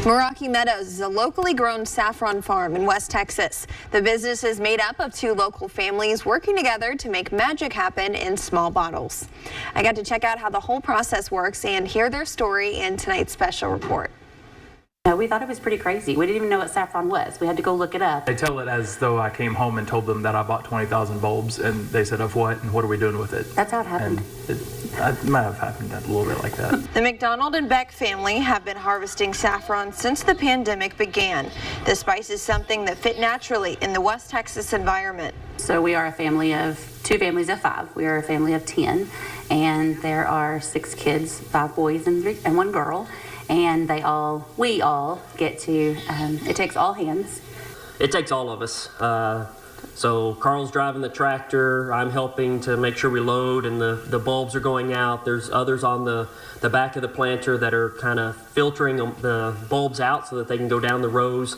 Meraki Meadows is a locally grown saffron farm in West Texas. The business is made up of two local families working together to make magic happen in small bottles. I got to check out how the whole process works and hear their story in tonight's special report. We thought it was pretty crazy. We didn't even know what saffron was. We had to go look it up. They tell it as though I came home and told them that I bought 20,000 bulbs, and they said, of what, and what are we doing with it? That's how it happened. And it might have happened a little bit like that. The McDonald and Beck family have been harvesting saffron since the pandemic began. The spice is something that fit naturally in the West Texas environment. So we are a family of two families of 5. We are a family of 10, and there are 6 kids, 5 boys and 1 girl. And we all get to, it takes all hands. It takes all of us. So Carl's driving the tractor, I'm helping to make sure we load and the bulbs are going out. There's others on the back of the planter that are kind of filtering the bulbs out so that they can go down the rows.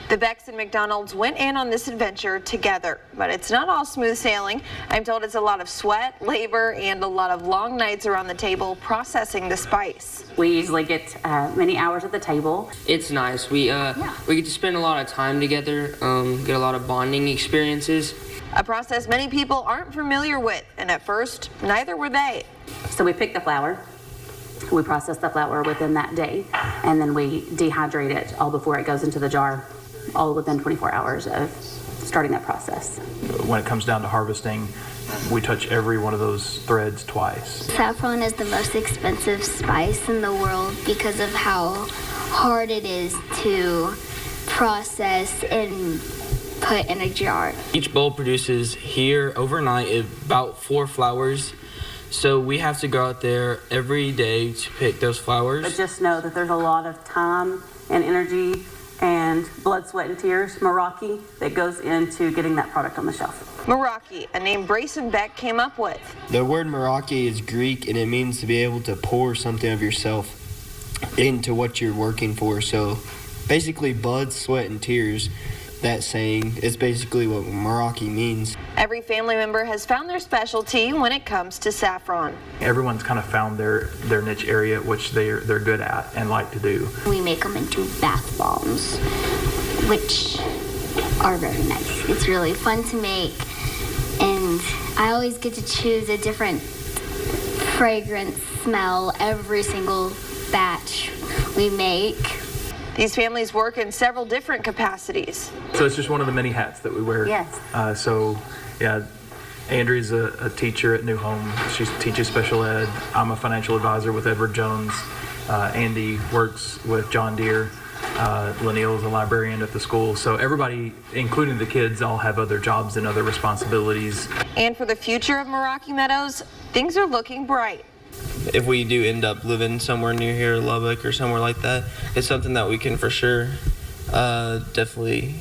The Becks and McDonalds went in on this adventure together, but it's not all smooth sailing. I'm told it's a lot of sweat, labor, and a lot of long nights around the table processing the spice. We usually get many hours at the table. It's nice. We get to spend a lot of time together, get a lot of bonding experiences. A process many people aren't familiar with, and at first, neither were they. So we pick the flour. We process the flour within that day, and then we dehydrate it all before it goes into the jar, all within 24 hours of starting that process. When it comes down to harvesting, we touch every one of those threads twice. Saffron is the most expensive spice in the world because of how hard it is to process and put in a jar. Each bulb produces here overnight about 4 flowers. So we have to go out there every day to pick those flowers. But just know that there's a lot of time and energy and blood, sweat, and tears, Meraki, that goes into getting that product on the shelf. Meraki, a name Brace and Beck came up with. The word Meraki is Greek, and it means to be able to pour something of yourself into what you're working for. So basically blood, sweat, and tears. That saying is basically what Meraki means. Every family member has found their specialty when it comes to saffron. Everyone's kind of found their niche area, which they're good at and like to do. We make them into bath bombs, which are very nice. It's really fun to make, and I always get to choose a different fragrance smell every single batch we make. These families work in several different capacities. So it's just one of the many hats that we wear. Yes. So, yeah, Andrea's a teacher at New Home. She teaches special ed. I'm a financial advisor with Edward Jones. Andy works with John Deere. Lanil is a librarian at the school. So everybody, including the kids, all have other jobs and other responsibilities. And for the future of Meraki Meadows, things are looking bright. If we do end up living somewhere near here, Lubbock or somewhere like that, it's something that we can for sure definitely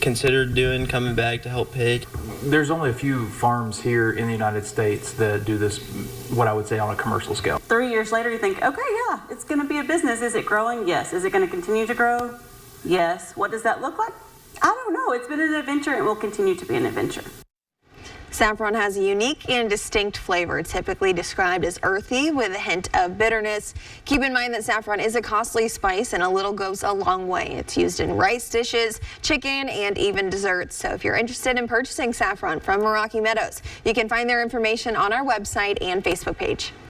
consider doing, coming back to help pick. There's only a few farms here in the United States that do this, what I would say, on a commercial scale. 3 years later, you think, okay, yeah, it's going to be a business. Is it growing? Yes. Is it going to continue to grow? Yes. What does that look like? I don't know. It's been an adventure. It will continue to be an adventure. Saffron has a unique and distinct flavor, typically described as earthy with a hint of bitterness. Keep in mind that saffron is a costly spice and a little goes a long way. It's used in rice dishes, chicken, and even desserts. So if you're interested in purchasing saffron from Meraki Meadows, you can find their information on our website and Facebook page.